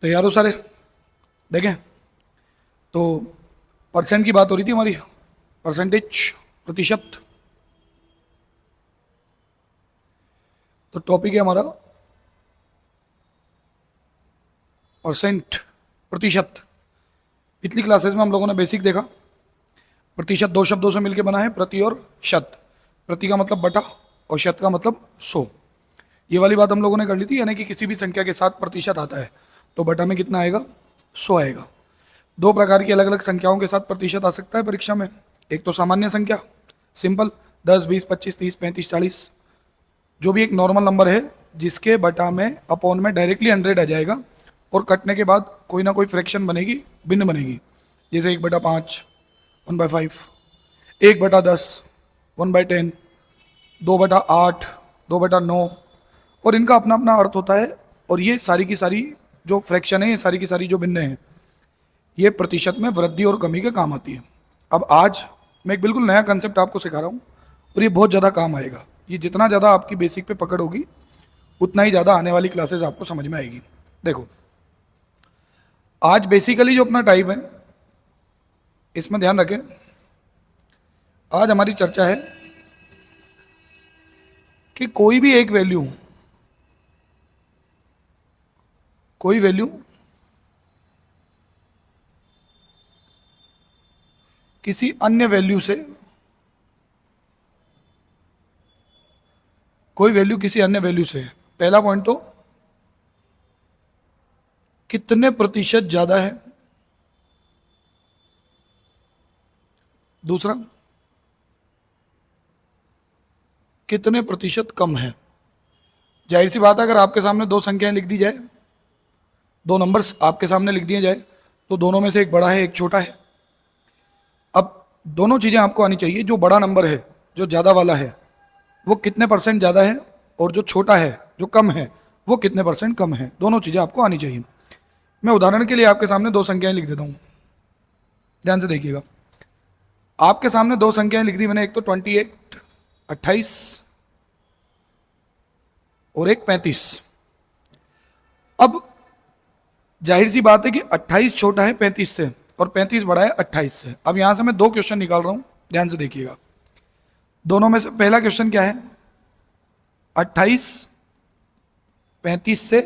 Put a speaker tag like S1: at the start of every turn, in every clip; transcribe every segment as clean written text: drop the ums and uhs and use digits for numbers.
S1: तैयार हो सारे? देखें तो परसेंट की बात हो रही थी हमारी, परसेंटेज, प्रतिशत। तो टॉपिक है हमारा परसेंट, प्रतिशत। पिछली क्लासेस में हम लोगों ने बेसिक देखा। प्रतिशत दो शब्दों से मिलकर बना है, प्रति और शत। प्रति का मतलब बटा और शत का मतलब 100। ये वाली बात हम लोगों ने कर ली थी, यानी कि किसी भी संख्या के साथ प्रतिशत आता है तो बटा में कितना आएगा? 100 आएगा। दो प्रकार की अलग अलग संख्याओं के साथ प्रतिशत आ सकता है परीक्षा में। एक तो सामान्य संख्या, सिंपल, 10, 20, 25, 30, 35, 40, जो भी एक नॉर्मल नंबर है जिसके बटा में अपॉन में डायरेक्टली 100 आ जाएगा और कटने के बाद कोई ना कोई फ्रैक्शन बनेगी, भिन्न बनेगी। जैसे 1/5, 1/5, 1/10, 1/10, 2/8, 2/9, और इनका अपना अपना अर्थ होता है। और ये सारी की सारी जो फ्रैक्शन है, ये सारी की सारी जो भिन्न है, ये प्रतिशत में वृद्धि और कमी के काम आती है। अब आज मैं एक बिल्कुल नया कंसेप्ट आपको सिखा रहा हूँ और ये बहुत ज़्यादा काम आएगा। ये जितना ज़्यादा आपकी बेसिक पे पकड़ होगी उतना ही ज़्यादा आने वाली क्लासेस आपको समझ में आएगी। देखो, आज बेसिकली जो अपना टाइप है इसमें ध्यान रखें, आज हमारी चर्चा है कि कोई भी एक वैल्यू, कोई वैल्यू किसी अन्य वैल्यू से, कोई वैल्यू किसी अन्य वैल्यू से, पहला पॉइंट तो कितने प्रतिशत ज्यादा है, दूसरा कितने प्रतिशत कम है। जाहिर सी बात है, अगर आपके सामने दो संख्याएं लिख दी जाए, दो नंबर्स आपके सामने लिख दिए जाए, तो दोनों में से एक बड़ा है एक छोटा है। अब दोनों चीजें आपको आनी चाहिए। जो बड़ा नंबर है, जो ज्यादा वाला है, वो कितने परसेंट ज्यादा है, और जो छोटा है, जो कम है, वो कितने परसेंट कम है। दोनों चीजें आपको आनी चाहिए। मैं उदाहरण के लिए आपके सामने दो संख्याएं लिख देता हूं, ध्यान से देखिएगा। आपके सामने दो संख्याएं लिख दी मैंने, एक तो 28, 28, और एक 35। अब जाहिर सी बात है कि 28 छोटा है 35 से और 35 बड़ा है 28 से। अब यहां से मैं दो क्वेश्चन निकाल रहा हूं, ध्यान से देखिएगा। दोनों में से पहला क्वेश्चन क्या है? 28 35 से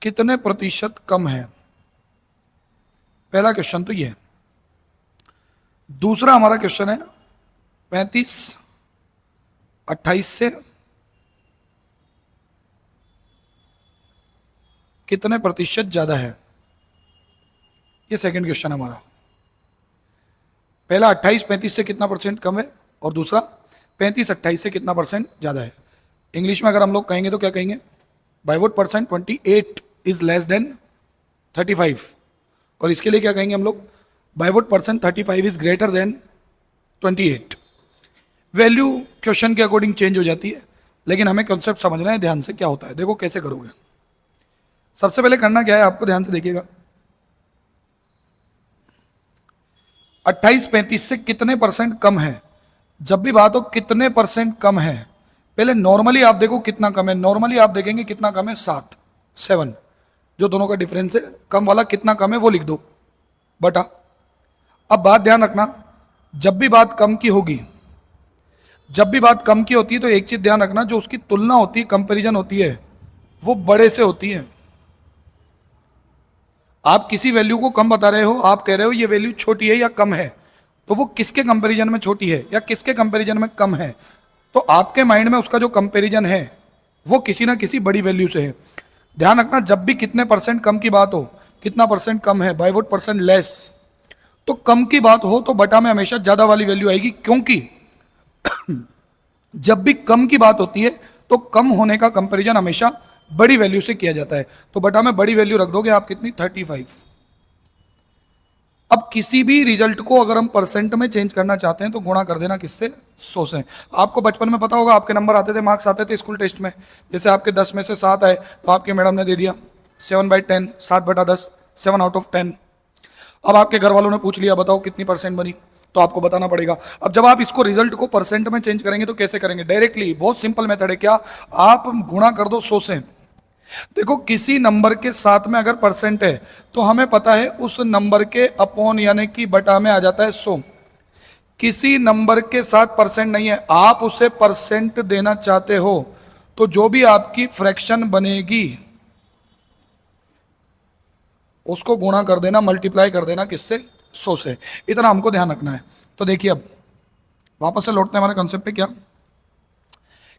S1: कितने प्रतिशत कम है? पहला क्वेश्चन तो ये है। दूसरा हमारा क्वेश्चन है 35 28 से कितने प्रतिशत ज्यादा है। ये सेकंड क्वेश्चन है हमारा। पहला 28 35 से कितना परसेंट कम है, और दूसरा 35 28 से कितना परसेंट ज्यादा है। इंग्लिश में अगर हम लोग कहेंगे तो क्या कहेंगे? By what percent 28 is less then 35। और इसके लिए क्या कहेंगे हम लोग? Bye what percent 35 is greater then 28। Value question के अकॉर्डिंग चेंज हो जाती है, लेकिन हमें कॉन्सेप्ट समझना है ध्यान से। क्या होता है देखो कैसे करोगे। सबसे पहले करना क्या है आपको, ध्यान से देखिएगा। 28 35 से कितने परसेंट कम है। जब भी बात हो कितने परसेंट कम है, पहले नॉर्मली आप देखो कितना कम है। नॉर्मली आप देखेंगे कितना कम है, 7 जो दोनों का डिफरेंस है, कम वाला कितना कम है वो लिख दो, बटा। अब बात ध्यान रखना, जब भी बात कम की होगी, जब भी बात कम की होती है तो एक चीज ध्यान रखना, जो उसकी तुलना होती है, कंपैरिजन होती है, वो बड़े से होती है। आप किसी वैल्यू को कम बता रहे हो, आप कह रहे हो ये वैल्यू छोटी है या कम है, तो वो किसके कंपैरिजन में छोटी है या किसके कंपैरिजन में कम है। तो आपके माइंड में उसका जो कंपैरिजन है वो किसी ना किसी बड़ी वैल्यू से है। ध्यान रखना, जब भी कितने परसेंट कम की बात हो, कितना परसेंट कम है, बाय व्हाट परसेंट लेस, तो कम की बात हो तो बटा में हमेशा ज्यादा वाली वैल्यू आएगी। क्योंकि जब भी कम की बात होती है तो कम होने का कंपैरिजन हमेशा बड़ी वैल्यू से किया जाता है। तो बटा में बड़ी वैल्यू रख दोगे आप, कितनी? 35। अब किसी भी रिजल्ट को अगर हम परसेंट में चेंज करना चाहते हैं तो गुणा कर देना किससे? 100 से। आपको बचपन में पता होगा, आपके नंबर आते थे, मार्क्स आते थे स्कूल टेस्ट में। जैसे आपके 10 में से 7 आए तो आपके मैडम ने दे दिया 7/10, 7/10, 7 आउट ऑफ 10। अब आपके घर वालों ने पूछ लिया बताओ कितनी परसेंट बनी, तो आपको बताना पड़ेगा। अब जब आप इसको रिजल्ट को परसेंट में चेंज करेंगे तो कैसे करेंगे? डायरेक्टली, बहुत सिंपल मेथड है। क्या? आप गुणा कर दो 100 से, देखो किसी नंबर के साथ में अगर परसेंट है तो हमें पता है उस नंबर के अपॉन यानी कि बटा में आ जाता है 100। किसी नंबर के साथ परसेंट नहीं है, आप उसे परसेंट देना चाहते हो तो जो भी आपकी फ्रैक्शन बनेगी उसको गुणा कर देना, मल्टीप्लाई कर देना किससे, 100 से। इतना हमको ध्यान रखना है। तो देखिए अब वापस से लौटते हैं हमारे कॉन्सेप्ट पे, क्या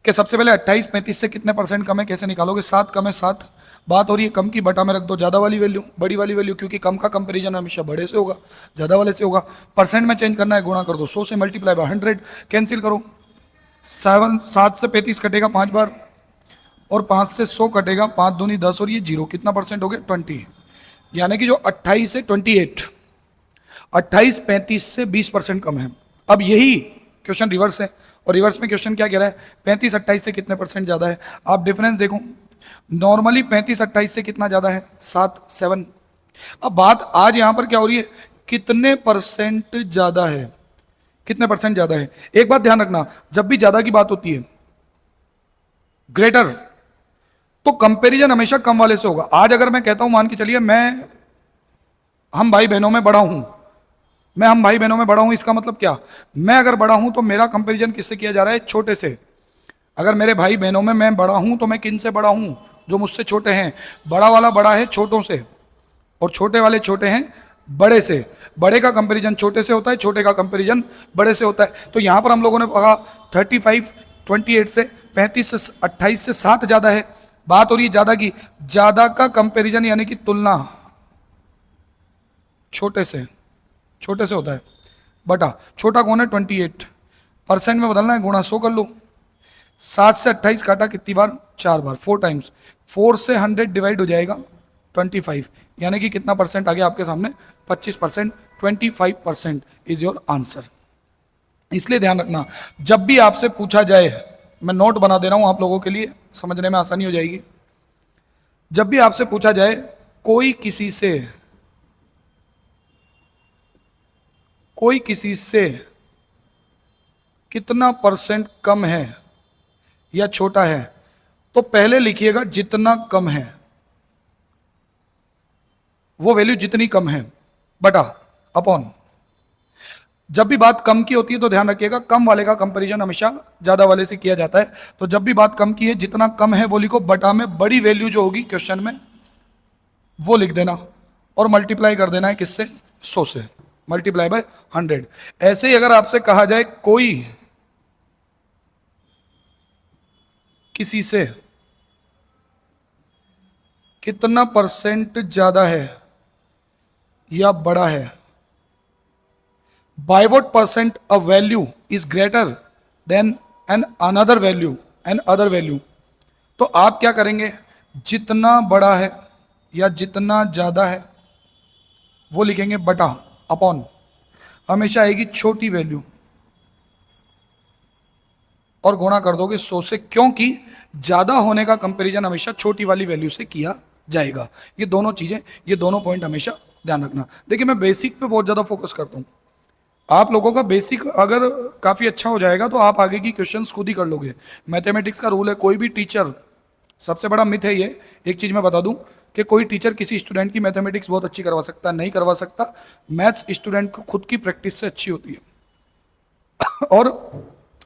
S1: कि सबसे पहले 28 35 से कितने परसेंट कम है कैसे निकालोगे, 7 कम है 7। बात हो रही है कम की, बटा में रख दो ज़्यादा वाली वैल्यू, बड़ी वाली वैल्यू, क्योंकि कम का कंपैरिजन हमेशा बड़े से होगा, ज़्यादा वाले से होगा। परसेंट में चेंज करना है, गुणा कर दो 100 से, मल्टीप्लाई बाय 100, कैंसिल करो। 7 से 35 कटेगा 5 बार, और 5 से 100 कटेगा, 5 दूनी 10 और ये 0, कितना परसेंट हो गया 20। यानी कि जो 28 है 28, 28 35 से 20% कम है। अब यही क्वेश्चन रिवर्स है, और रिवर्स में क्वेश्चन क्या कह रहा है, 35 28 से कितने परसेंट ज़्यादा है। आप डिफरेंस देखो, नॉर्मली 35 28 से कितना ज़्यादा है, 7 अब बात आज यहां पर क्या हो रही है, कितने परसेंट ज़्यादा है, कितने परसेंट ज़्यादा है। एक बात ध्यान रखना, जब भी ज़्यादा की बात होती है ग्रेटर, तो कंपैरिजन हमेशा कम वाले से होगा। आज अगर मैं कहता हूं, मान के चलिए हम भाई बहनों में बड़ा हूं, हम भाई बहनों में बड़ा हूं, इसका मतलब क्या, मैं अगर बड़ा हूं तो मेरा कंपैरिजन किससे किया जा रहा है, छोटे से। अगर मेरे भाई बहनों में मैं बड़ा हूं तो मैं किन से बड़ा हूं, जो मुझसे छोटे हैं। बड़ा वाला बड़ा है छोटों से, और छोटे वाले छोटे हैं बड़े से। बड़े का कंपैरिजन छोटे से होता है, छोटे का कंपैरिजन बड़े से होता है। तो यहां पर हम लोगों ने कहा 35 28 से 35 से 28 से 7 ज्यादा है। बात हो रही है ज्यादा की, ज्यादा का कंपैरिजन यानी कि तुलना छोटे से होता है, बटा छोटा कौन है 28, परसेंट में बदलना है, गुणा 100 कर लो। 7 से 28 काटा कितनी बार, 4 बार, 4 टाइम्स, 4 से 100 डिवाइड हो जाएगा 25, यानी कि कितना परसेंट आ गया आपके सामने, 25%। 25% इज योर आंसर। इसलिए ध्यान रखना, जब भी आपसे पूछा जाए, मैं नोट बना दे रहा हूं आप लोगों के लिए, समझने में आसानी हो जाएगी। जब भी आपसे पूछा जाए कोई किसी से कितना परसेंट कम है या छोटा है, तो पहले लिखिएगा जितना कम है, वो वैल्यू जितनी कम है, बटा अपॉन। जब भी बात कम की होती है तो ध्यान रखिएगा कम वाले का कंपैरिजन हमेशा ज्यादा वाले से किया जाता है। तो जब भी बात कम की है, जितना कम है वो लिखो, बटा में बड़ी वैल्यू जो होगी क्वेश्चन में वो लिख देना, और मल्टीप्लाई कर देना है किससे, 100 से, मल्टीप्लाई बाय 100। ऐसे ही अगर आपसे कहा जाए कोई किसी से कितना परसेंट ज्यादा है या बड़ा है, by what percent a value is greater than an another value, तो आप क्या करेंगे, जितना बड़ा है या जितना ज्यादा है वो लिखेंगे, बटा अपॉन, हमेशा आएगी छोटी वैल्यू, और गुणा कर दोगे 100 से, क्योंकि ज्यादा होने का कंपैरिजन हमेशा छोटी वाली वैल्यू से किया जाएगा। ये दोनों चीजें, ये दोनों पॉइंट हमेशा ध्यान रखना। देखिए मैं बेसिक पे बहुत ज्यादा फोकस करता हूं, आप लोगों का बेसिक अगर काफ़ी अच्छा हो जाएगा तो आप आगे की क्वेश्चंस खुद ही कर लोगे। मैथमेटिक्स का रूल है, कोई भी टीचर, सबसे बड़ा मिथ है ये, एक चीज़ मैं बता दूं कि कोई टीचर किसी स्टूडेंट की मैथमेटिक्स बहुत अच्छी करवा सकता है, नहीं करवा सकता। मैथ्स स्टूडेंट को खुद की प्रैक्टिस से अच्छी होती है, और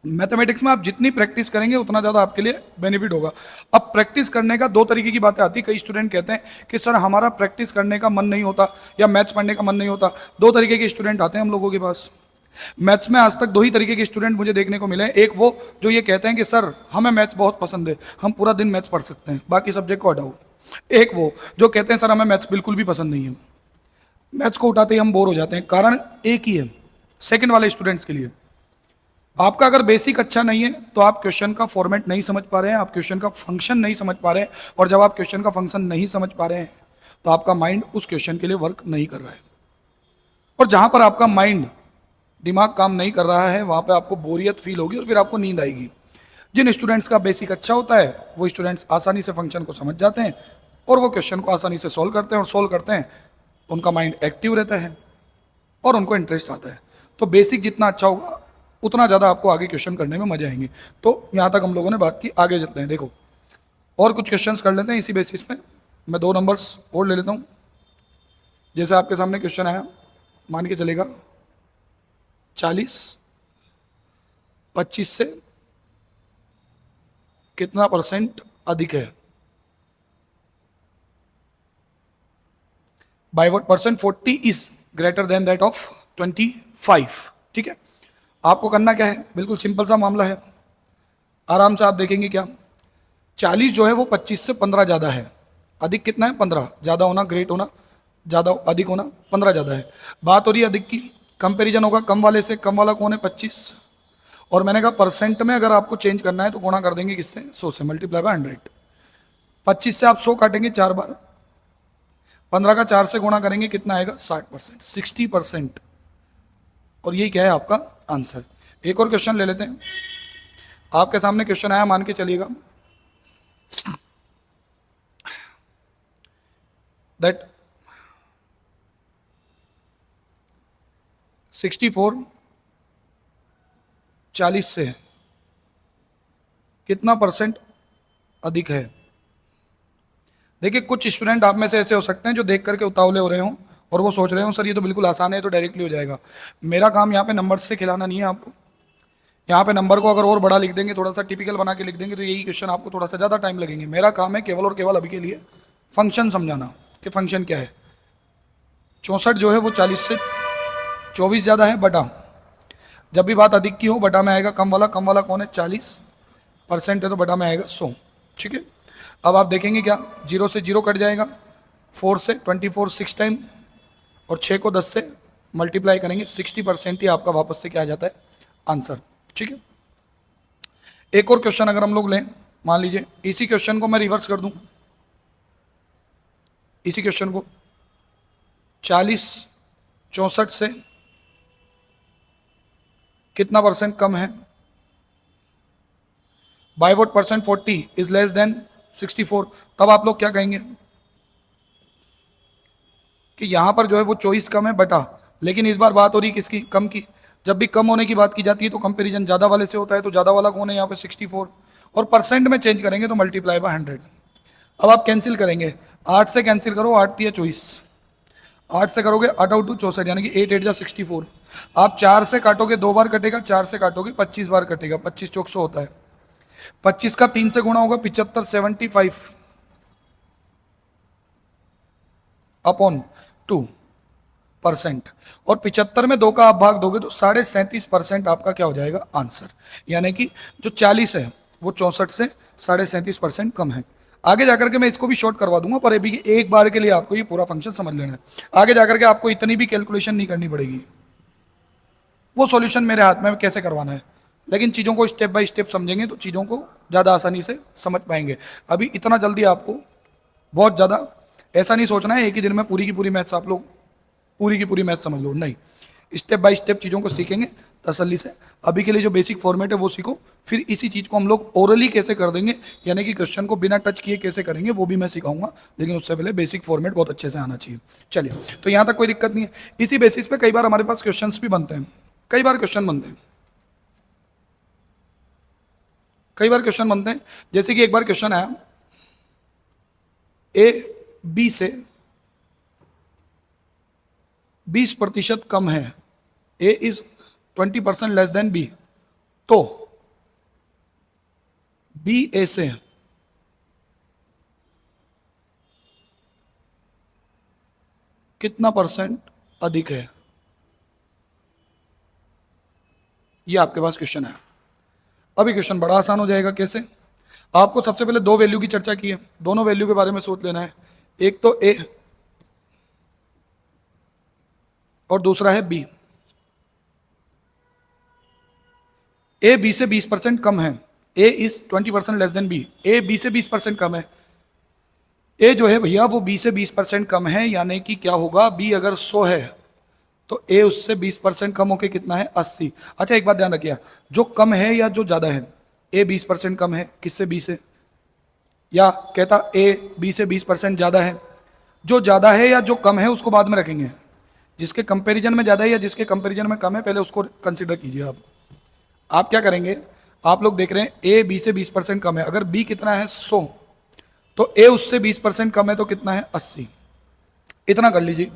S1: मैथमेटिक्स में आप जितनी प्रैक्टिस करेंगे उतना ज़्यादा आपके लिए बेनिफिट होगा। अब प्रैक्टिस करने का दो तरीके की बातें आती है। कई स्टूडेंट कहते हैं कि सर हमारा प्रैक्टिस करने का मन नहीं होता या मैथ्स पढ़ने का मन नहीं होता। दो तरीके के स्टूडेंट आते हैं हम लोगों के पास। मैथ्स में आज तक दो ही तरीके के स्टूडेंट मुझे देखने को मिले हैं। एक वो जो ये कहते हैं कि सर हमें मैथ्स बहुत पसंद है, हम पूरा दिन मैथ्स पढ़ सकते हैं, बाकी सब्जेक्ट को हटाओ। एक वो जो कहते हैं सर हमें मैथ्स बिल्कुल भी पसंद नहीं है, मैथ्स को उठाते ही हम बोर हो जाते हैं। कारण एक ही है सेकंड वाले स्टूडेंट्स के लिए, आपका अगर बेसिक अच्छा नहीं है तो आप क्वेश्चन का फॉर्मेट नहीं समझ पा रहे हैं, आप क्वेश्चन का फंक्शन नहीं समझ पा रहे हैं, और जब आप क्वेश्चन का फंक्शन नहीं समझ पा रहे हैं तो आपका माइंड उस क्वेश्चन के लिए वर्क नहीं कर रहा है। और जहां पर आपका माइंड, दिमाग काम नहीं कर रहा है, वहां पर आपको बोरियत फील होगी और फिर आपको नींद आएगी। जिन स्टूडेंट्स का बेसिक अच्छा होता है वो स्टूडेंट्स आसानी से फंक्शन को समझ जाते हैं और वो क्वेश्चन को आसानी से सॉल्व करते हैं, और सॉल्व करते हैं उनका माइंड एक्टिव रहता है और उनको इंटरेस्ट आता है। तो बेसिक जितना अच्छा होगा उतना ज़्यादा आपको आगे क्वेश्चन करने में मजे आएंगे। तो यहाँ तक हम लोगों ने बात की, आगे चलते हैं। देखो और कुछ क्वेश्चंस कर लेते हैं इसी बेसिस पे। मैं 2 नंबर्स और ले लेता हूँ। जैसे आपके सामने क्वेश्चन आया, मान के चलेगा 40 25 से कितना % अधिक है, by what percent 40 is greater than that of 25। ठीक है, आपको करना क्या है, बिल्कुल सिंपल सा मामला है। आराम से आप देखेंगे क्या, 40 जो है वो 25 से 15 ज़्यादा है। अधिक कितना है, 15। ज़्यादा होना, ग्रेट होना, ज़्यादा अधिक होना, 15 ज़्यादा है। बात हो रही है अधिक की, कंपैरिजन होगा कम वाले से। कम वाला कौन है, 25। और मैंने कहा परसेंट में अगर आपको चेंज करना है तो गुणा कर देंगे किससे, 100 से, मल्टीप्लाई बाय 100। 25 से आप 100 काटेंगे 4 बार, 15 का 4 से गुणा करेंगे, कितना आएगा, 60%, 60%। और यही क्या है आपका आंसर। एक और क्वेश्चन ले लेते हैं। आपके सामने क्वेश्चन आया, मान के चलिएगा दैट 64 40 से कितना % अधिक है। देखिए, कुछ स्टूडेंट आप में से ऐसे हो सकते हैं जो देख करके उतावले हो रहे हों और वो सोच रहे हो सर ये तो बिल्कुल आसान है, तो डायरेक्टली हो जाएगा। मेरा काम यहाँ पे नंबर से खिलाना नहीं है आपको। यहाँ पे नंबर को अगर और बड़ा लिख देंगे, थोड़ा सा टिपिकल बना के लिख देंगे, तो यही क्वेश्चन आपको थोड़ा सा ज़्यादा टाइम लगेंगे। मेरा काम है केवल और केवल अभी के लिए फंक्शन समझाना कि फंक्शन क्या है। 64 जो है वो 40 से 24 ज़्यादा है, बटा, जब भी बात अधिक की हो बटा में आएगा कम वाला। कम वाला कौन है, 40% है, तो बटा में आएगा 100। ठीक है, अब आप देखेंगे क्या, 0 से 0 कट जाएगा, 4 से 24 6 टाइम, और 6 को 10 से मल्टीप्लाई करेंगे, 60% ही आपका वापस से क्या आ जाता है, आंसर। ठीक है, एक और क्वेश्चन अगर हम लोग लें, मान लीजिए इसी क्वेश्चन को मैं रिवर्स कर दूं, इसी क्वेश्चन को 40 64 से कितना % कम है, by what percent 40 is less then 64। तब आप लोग क्या कहेंगे कि यहां पर जो है वो 24 कम है, बटा, लेकिन इस बार बात हो रही किसकी, कम की। जब भी कम होने की बात की जाती है तो कंपैरिजन ज्यादा वाले से होता है, तो ज्यादा वाला कौन है यहाँ पे, 64। और परसेंट में चेंज करेंगे तो मल्टीप्लाई बाय 100। अब आप कैंसिल करेंगे, 8 से कैंसिल करो, 8 3 24, 8 से करोगे 8 आउट 64, यानी कि 8 8 जा 64। आप 4 से काटोगे, 2 बार कटेगा, 4 से काटोगे 25 बार कटेगा, 25 चौक 100 होता है। 25 का 3 से गुणा होगा, 75 75 अपॉन 2%। और 75 में 2 का आप भाग दोगे तो 37.5% आपका क्या हो जाएगा, आंसर। यानी कि जो 40 है वो 64 से 37.5% कम है। आगे जाकर के मैं इसको भी शॉर्ट करवा दूंगा, पर अभी एक बार के लिए आपको ये पूरा फंक्शन समझ लेना है। आगे जाकर के आपको इतनी भी कैलकुलेशन नहीं करनी पड़ेगी, वो सॉल्यूशन मेरे हाथ में कैसे करवाना है। लेकिन चीज़ों को स्टेप बाय स्टेप समझेंगे तो चीज़ों को ज़्यादा आसानी से समझ पाएंगे। अभी इतना जल्दी आपको बहुत ज़्यादा ऐसा नहीं सोचना है एक ही दिन में पूरी की पूरी मैथ्स आप लोग पूरी की पूरी मैथ्स समझ लो, नहीं। स्टेप बाय स्टेप चीज़ों को सीखेंगे तसल्ली से। अभी के लिए जो बेसिक फॉर्मेट है वो सीखो, फिर इसी चीज़ को हम लोग ओरली कैसे कर देंगे, यानी कि क्वेश्चन को बिना टच किए कैसे करेंगे, वो भी मैं सिखाऊंगा। लेकिन उससे पहले बेसिक फॉर्मेट बहुत अच्छे से आना चाहिए। चलिए, तो यहाँ तक कोई दिक्कत नहीं है। इसी बेसिस पे कई बार हमारे पास क्वेश्चन भी बनते हैं, कई बार क्वेश्चन बनते हैं। जैसे कि एक बार क्वेश्चन आया, ए बी से 20% कम है, A is 20% less than B, तो बी ए से कितना % अधिक है। ये आपके पास क्वेश्चन है। अभी क्वेश्चन बड़ा आसान हो जाएगा। कैसे, आपको सबसे पहले 2 वैल्यू की चर्चा की है, दोनों वैल्यू के बारे में सोच लेना है। एक तो ए और दूसरा है बी। ए बी से 20% कम है, A is 20% less than B. A B से 20% कम है, ए जो है भैया वो बी से 20% कम है, यानी कि क्या होगा, बी अगर 100 है तो ए उससे 20% कम होके कितना है, 80। अच्छा, एक बात ध्यान रखिए, जो कम है या जो ज्यादा है, ए 20% कम है किससे, बी से, या कहता ए बी से 20% ज्यादा है। जो ज्यादा है या जो कम है उसको बाद में रखेंगे, जिसके कंपैरिजन में ज्यादा है या जिसके कंपैरिजन में कम है पहले उसको कंसीडर कीजिए। आप क्या करेंगे, आप लोग देख रहे हैं ए बी से 20% कम है। अगर बी कितना है, 100, तो ए उससे 20% कम है तो कितना है 80। इतना कर लीजिए।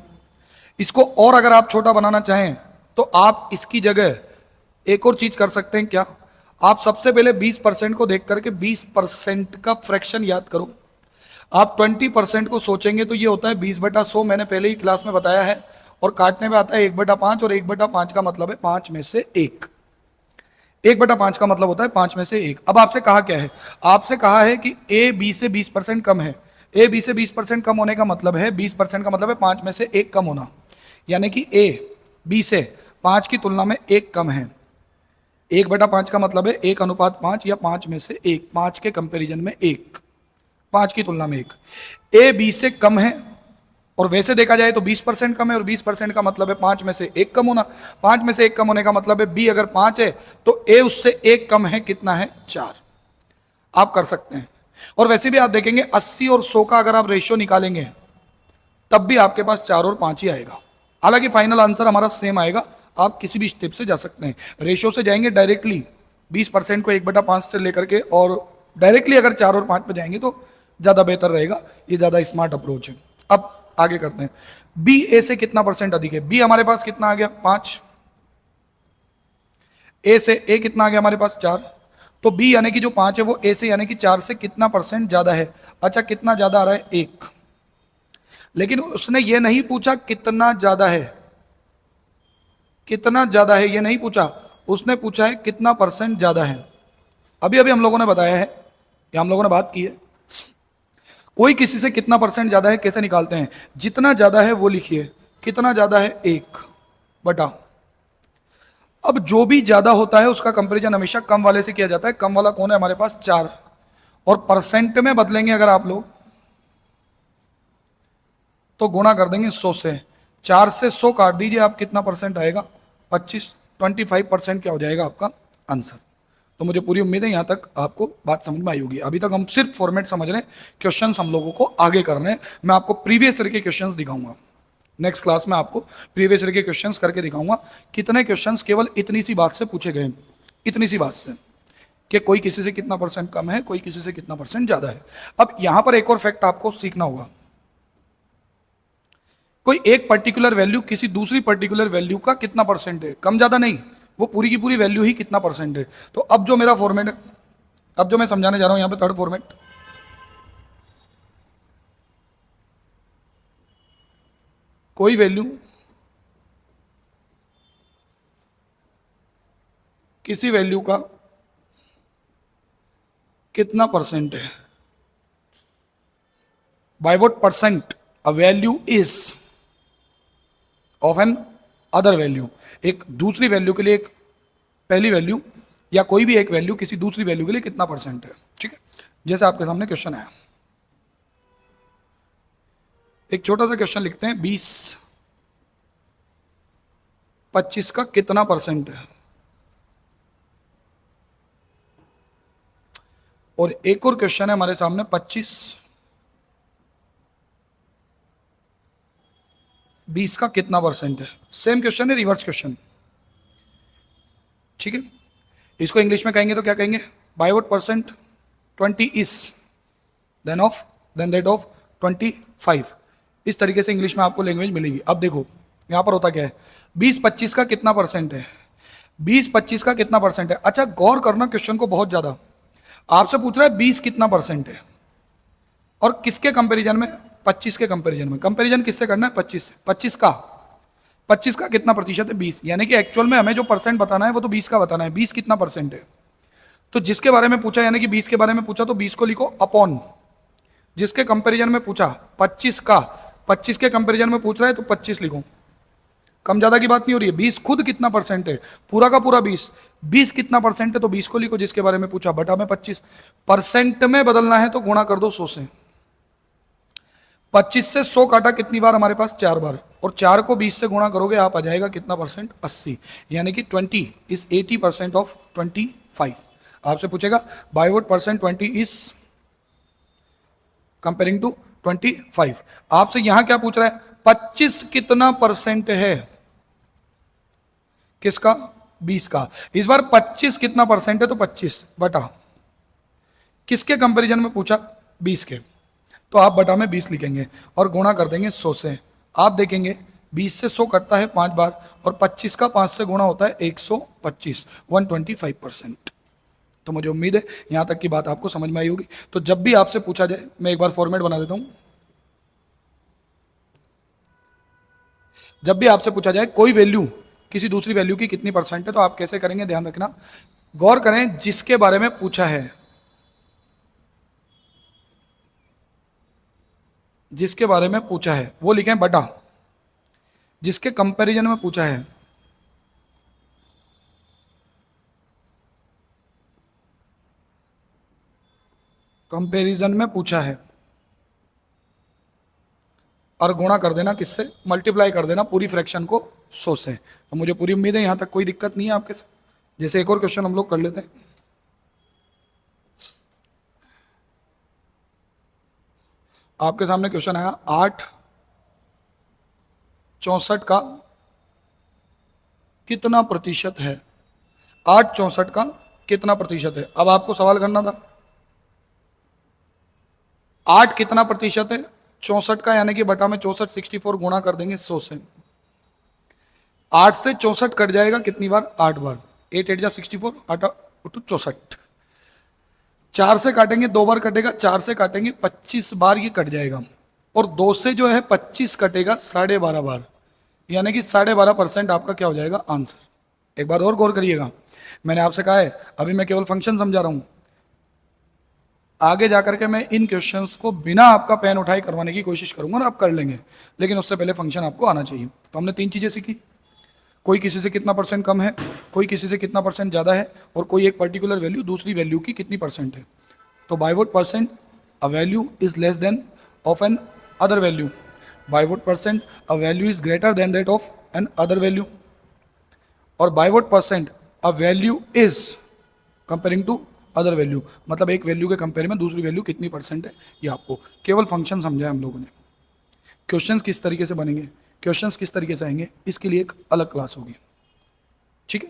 S1: इसको और अगर आप छोटा बनाना चाहें तो आप इसकी जगह एक और चीज कर सकते हैं। क्या? आप सबसे पहले 20% को देख करके 20% का फ्रैक्शन याद करो। आप 20% को सोचेंगे तो ये होता है 20/100, मैंने पहले ही क्लास में बताया है, और काटने में आता है 1/5, और 1/5 का मतलब है 5 में से 1। 1/5 का मतलब होता है 5 में से 1। अब आपसे कहा क्या है? आपसे कहा है कि ए बी से 20% कम है। ए बी से 20% कम होने का मतलब है 20% का मतलब है 5 में से 1 कम होना, यानी कि ए बी से 5 की तुलना में 1 कम है। 1/5 का मतलब है 1:5 या 5 में से 1, 5 के कंपेरिजन में 1, 5 की तुलना में 1। ए बी से कम है, और वैसे देखा जाए तो 20% कम है, और 20% का मतलब है 5 में से 1 कम होना। 5 में से 1 कम होने का मतलब है बी अगर 5 है तो ए उससे 1 कम है, कितना है? 4। आप कर सकते हैं। और वैसे भी आप देखेंगे 80 और 100 का अगर आप रेशियो निकालेंगे तब भी आपके पास 4 और 5 ही आएगा। हालांकि फाइनल आंसर हमारा सेम आएगा, आप किसी भी स्टेप से जा सकते हैं। रेशियो से जाएंगे डायरेक्टली 20% को 1/5 से लेकर के, और डायरेक्टली अगर 4 और 5 पे जाएंगे तो ज़्यादा बेहतर रहेगा। ये ज़्यादा स्मार्ट अप्रोच है। अब आगे करते हैं। बी ए से कितना परसेंट अधिक है? बी हमारे पास कितना आ गया? 5। ए से ए कितना आ गया हमारे पास? 4। तो बी यानी कि जो 5 है वो ए से यानी कि 4 से कितना परसेंट ज्यादा है? अच्छा, कितना ज्यादा आ रहा है? 1। लेकिन उसने ये नहीं पूछा कितना ज्यादा है, कितना ज्यादा है ये नहीं पूछा, उसने पूछा है कितना परसेंट ज्यादा है। अभी अभी हम लोगों ने बताया है, या हम लोगों ने बात की है, कोई किसी से कितना परसेंट ज्यादा है कैसे निकालते हैं? जितना ज्यादा है वो लिखिए। कितना ज्यादा है? 1 बटा। अब जो भी ज्यादा होता है उसका कंपैरिजन हमेशा कम वाले से किया जाता है। कम वाला कौन है हमारे पास? 4। और परसेंट में बदलेंगे अगर आप लोग तो गुणा कर देंगे 100 से। 4 से 100 काट दीजिए, आप कितना परसेंट आएगा? 25। 25% क्या हो जाएगा आपका आंसर? तो मुझे पूरी उम्मीद है यहां तक आपको बात समझ में आई होगी। अभी तक हम सिर्फ फॉर्मेट समझ रहे हैं, क्वेश्चंस हम लोगों को आगे करने हैं। मैं आपको प्रीवियस ईयर के क्वेश्चंस दिखाऊंगा नेक्स्ट क्लास में, आपको प्रीवियस ईयर के क्वेश्चंस करके दिखाऊंगा कितने क्वेश्चंस केवल इतनी सी बात से पूछे गए, इतनी सी बात से, कि कोई किसी से कितना परसेंट कम है, कोई किसी से कितना परसेंट ज्यादा है। अब यहां पर एक और फैक्ट आपको सीखना होगा। कोई एक पर्टिकुलर वैल्यू किसी दूसरी पर्टिकुलर वैल्यू का कितना परसेंट है, कम ज्यादा नहीं, वो पूरी की पूरी वैल्यू ही कितना परसेंट है। तो अब जो मेरा फॉर्मेट है, अब जो मैं समझाने जा रहा हूं यहां पे थर्ड फॉर्मेट, कोई वैल्यू किसी वैल्यू का कितना परसेंट है, by what percent a value is of N other value. एक दूसरी वैल्यू के लिए एक पहली वैल्यू, या कोई भी एक वैल्यू किसी दूसरी वैल्यू के लिए कितना परसेंट है। ठीक है, जैसे आपके सामने क्वेश्चन आया, एक छोटा सा क्वेश्चन लिखते हैं, 20/25 का कितना परसेंट है। और एक और क्वेश्चन है हमारे सामने, 25/20 का कितना परसेंट है। सेम क्वेश्चन है, रिवर्स क्वेश्चन। ठीक है, इसको इंग्लिश में कहेंगे तो क्या कहेंगे? By what percent 20 is than that of 25। इस तरीके से इंग्लिश में आपको लैंग्वेज मिलेगी। अब देखो यहां पर होता क्या है, 20/25 का कितना परसेंट है, 20/25 का कितना परसेंट है। अच्छा, गौर करना क्वेश्चन को बहुत ज्यादा। आपसे पूछ रहा है 20 कितना परसेंट है, और किसके कंपैरिजन में? 25 के कंपैरिजन में। कंपैरिजन किससे करना है? 25 से। 25 का कितना प्रतिशत है? 20। यानी कि एक्चुअल में हमें जो परसेंट बताना है वो तो 20 का बताना है। 20 कितना परसेंट है, तो जिसके बारे में पूछा, यानी कि 20 के बारे में पूछा तो 20 को लिखो अपॉन, जिसके कंपैरिजन में पूछा 25 का, 25 के कंपैरिजन में पूछ रहा है तो 25 लिखो। कम ज्यादा की बात नहीं हो रही है। 20 खुद कितना परसेंट है, पूरा का पूरा 20। 20 कितना परसेंट है तो 20 को लिखो जिसके बारे में पूछा, बटा में 25। परसेंट में बदलना है तो गुणा कर दो 100 से। 25 से 100 काटा कितनी बार हमारे पास? 4 बार। और 4 को 20 से गुणा करोगे आप आ जाएगा कितना परसेंट? 80। यानी कि 20 इज 80% ऑफ 25। आपसे पूछेगा by what percent 20 is comparing to 25। आपसे यहां क्या पूछ रहा है? 25 कितना परसेंट है किसका? 20 का। इस बार 25 कितना परसेंट है तो 25 बटा, किसके कंपैरिजन में पूछा? 20 के। तो आप बटा में 20 लिखेंगे और गुणा कर देंगे 100 से। आप देखेंगे 20 से 100 कटता है 5 बार और 25 का 5 से गुणा होता है 125, 125%। तो मुझे उम्मीद है यहां तक की बात आपको समझ में आई होगी। तो जब भी आपसे पूछा जाए, मैं एक बार फॉर्मेट बना देता हूं, जब भी आपसे पूछा जाए कोई वैल्यू किसी दूसरी वैल्यू की कितनी परसेंट है, तो आप कैसे करेंगे, ध्यान रखना, गौर करें जिसके बारे में पूछा है, जिसके बारे में पूछा है वो लिखें बटा, जिसके कंपैरिजन में पूछा है कंपैरिजन में पूछा है और गुणा कर देना किससे, मल्टीप्लाई कर देना पूरी फ्रैक्शन को 100 से। तो मुझे पूरी उम्मीद है यहां तक कोई दिक्कत नहीं है आपके साथ। जैसे एक और क्वेश्चन हम लोग कर लेते हैं। आपके सामने क्वेश्चन आया 8/64 का कितना प्रतिशत है, 8/64 का कितना प्रतिशत है। अब आपको सवाल करना था 8 कितना प्रतिशत है, 64 का, यानी कि बटा में 64, 64 गुणा कर देंगे 100 से। 8 से 64 कट जाएगा कितनी बार, 8 बार, 8 8 जा 64, 8 64। 4 से काटेंगे 2 बार कटेगा, 4 से काटेंगे 25 बार ये कट जाएगा, और 2 से जो है 25 कटेगा 12.5 बार, यानी कि 12.5% आपका क्या हो जाएगा, आंसर। एक बार और गौर करिएगा, मैंने आपसे कहा है अभी मैं केवल फंक्शन समझा रहा हूं, आगे जाकर के मैं इन क्वेश्चंस को बिना आपका पेन उठाए करवाने की कोशिश करूंगा और आप कर लेंगे, लेकिन उससे पहले फंक्शन आपको आना चाहिए। तो हमने 3 चीजें सीखी, कोई किसी से कितना परसेंट कम है, कोई किसी से कितना परसेंट ज़्यादा है, और कोई एक पर्टिकुलर वैल्यू दूसरी वैल्यू की कितनी परसेंट है। तो by what percent a value is less than of N other value, by what percent a value is greater than that of N other value, और by what percent a value is comparing to other value, मतलब एक value के compare में दूसरी value कितनी percent है। ये आपको केवल फंक्शन समझा है हम लोगों ने। क्वेश्चंस किस तरीके से बनेंगे, क्वेश्चंस किस तरीके से आएंगे, इसके लिए एक अलग क्लास होगी, ठीक है।